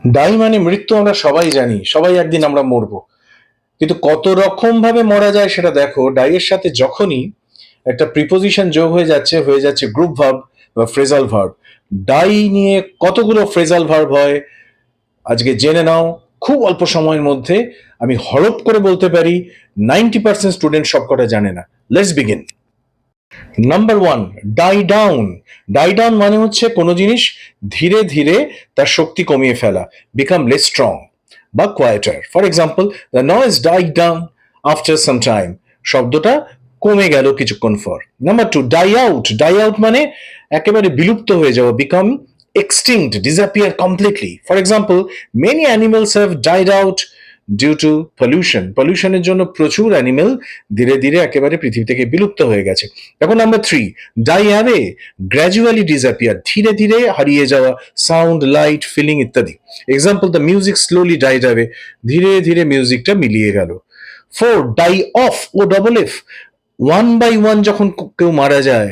Die মানে মৃত্যু, আমরা সবাই জানি, সবাই একদিন আমরা মরবো। কিন্তু কত রকম ভাবে মরা যায় সেটা দেখো। ডাইয়ের সাথে যখনই একটা প্রিপোজিশন যোগ হয়ে যাচ্ছে গ্রুপ ভার্ব বা ফ্রেজাল ভার্ব। ডাই নিয়ে কতগুলো ফ্রেজাল ভার্ব হয় আজকে জেনে নাও খুব অল্প সময়ের মধ্যে। আমি হরপ করে বলতে পারি 90% স্টুডেন্ট সবকটা জানে না। Let's begin. Number one, die down. Die down মানে হচ্ছে কোনো জিনিস ধীরে ধীরে তার শক্তি কমিয়ে ফেলা, বিকাম লেস স্ট্রং বা quieter. For example, the noise die down after some time. শব্দটা কমে গেল কিছুক্ষণ পর। Number two, die out. Die out মানে একেবারে বিলুপ্ত হয়ে যাওয়া, become extinct, disappear completely. For example, many animals have died out due to pollution. পলিউশনের জন্য প্রচুর অ্যানিমেল ধীরে ধীরে একেবারে পৃথিবী থেকে বিলুপ্ত হয়ে গেছে। এখন number three, die away. Gradually disappear, ধীরে ধীরে হারিয়ে যাওয়া, সাউন্ড, লাইট, ফিলিং ইত্যাদি। Example, the music slowly died away. ধীরে ধীরে মিউজিকটা মিলিয়ে গেল। Four, die off. O double F. One by one যখন কেউ মারা যায়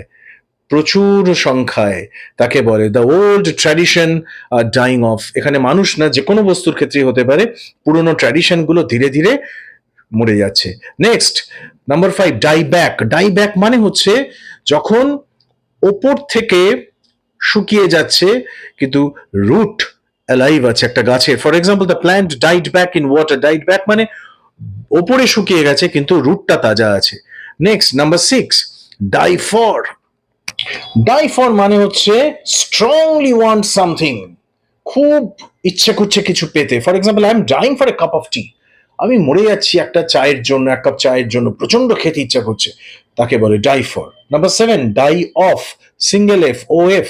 প্রচুর সংখ্যায়, তাকে বলে the old tradition are dying off. এখানে মানুষ না, যে কোনো বস্তুর ক্ষেত্রেই হতে পারে, পুরনো ট্র্যাডিশন গুলো ধীরে ধীরে মরে যাচ্ছে। Next, number five, die back. Die back মানে হচ্ছে যখন ওপর থেকে শুকিয়ে যাচ্ছে কিন্তু রুট অ্যালাইভ আছে একটা গাছের। For example, the plant died back in water. Died back মানে ওপরে শুকিয়ে গেছে কিন্তু রুটটা তাজা আছে। Next, number six, die for. Die for মানে হচ্ছে স্ট্রংলি ওয়ান্ট সামথিং, খুব ইচ্ছে করছে কিছু পেতে। For example, I am dying for a cup of tea. আমি মরে যাচ্ছি একটা চায়ের জন্য, এক কাপ চায়ের জন্য প্রচন্ড খেতে ইচ্ছা করছে, তাকে বলে die for. Number seven, die of, single F, O F.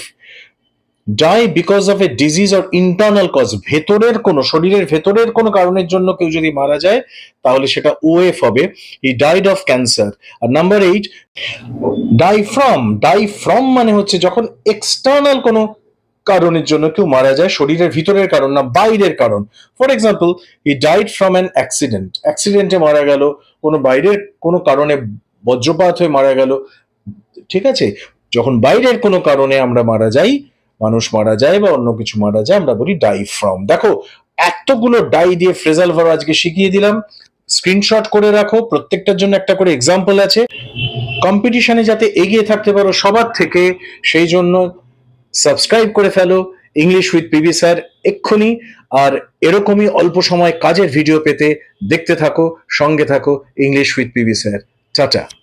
Die because of a disease or internal cause. ভেতরের কোনো, শরীরের ভেতরের কোনো কারণের জন্য কেউ যদি মারা যায় তাহলে সেটা ও এফ হবে। He died of cancer. আর number eight, die from. Die from মানে হচ্ছে যখন এক্সটার্নাল কোনো কারণের জন্য কেউ মারা যায়, শরীরের ভিতরের কারণ না, বাইরের কারণ। For example, he died from an accident. অ্যাক্সিডেন্টে মারা গেল, কোনো বাইরের কোনো কারণে বজ্রপাত হয়ে মারা গেল। ঠিক আছে, যখন বাইরের কোনো কারণে আমরা মারা যাই, মানুষ মারা যায় বা অন্য কিছু মারা যায়, আমরা বলি ডাই ফ্রম। দেখো, এতগুলো ডাই দিয়ে ফ্রেজাল ভার্ব আজকে শিখিয়ে দিলাম। স্ক্রিনশট করে রাখো, প্রত্যেকটার জন্য একটা করে এক্সাম্পল আছে। কম্পিটিশনে যাতে এগিয়ে থাকতে পারো সবার থেকে, সেই জন্য সাবস্ক্রাইব করে ফেলো ইংলিশ উইথ পিবি স্যার এক্ষুনি। আর এরকমই অল্প সময় কাজের ভিডিও পেতে দেখতে থাকো, সঙ্গে থাকো English with PB sir. Tata.